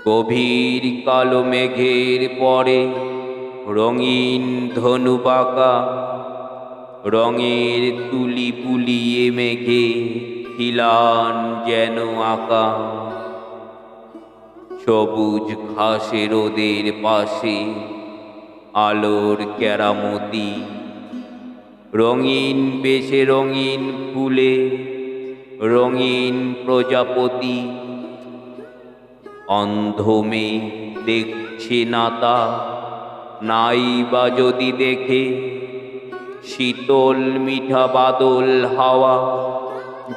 গভীর কালো মেঘের পরে রঙিন ধনু বাঁকা, রঙের তুলি বুলিয়ে মেঘে খিলান যেন আঁকা। সবুজ ঘাসে রোদের পাশে আলোর কেরামতি, রঙিন বেশে রঙিন ফুলে রঙিন প্রজাপতি। অন্ধমে দেখছে না তা, নাই বা যদি দেখে, শীতল মিঠা বাদল হাওয়া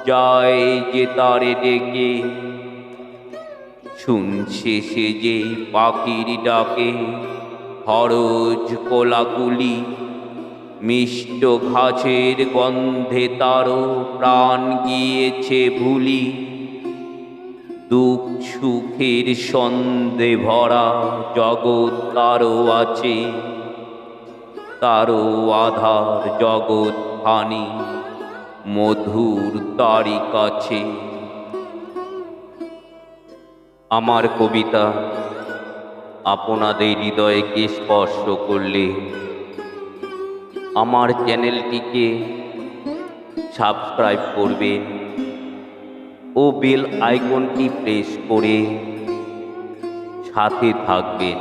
যায় যে তারে ডেকে। শুনছে সে যে পাখির ডাকে হরজ কোলাকুলি, মিষ্ট ঘাসের গন্ধে তারও প্রাণ গিয়েছে ভুলি। দুঃখ সুখের সন্ধে ভরা জগৎ তারও আছে, তারও আধার জগৎ খানি মধুর তারি কাছে। আমার কবিতা আপনাদের হৃদয়কে স্পর্শ করলে আমার চ্যানেলটিকে সাবস্ক্রাইব করবেন ও বেল আইকনটি প্রেস করে সাথে থাকবেন।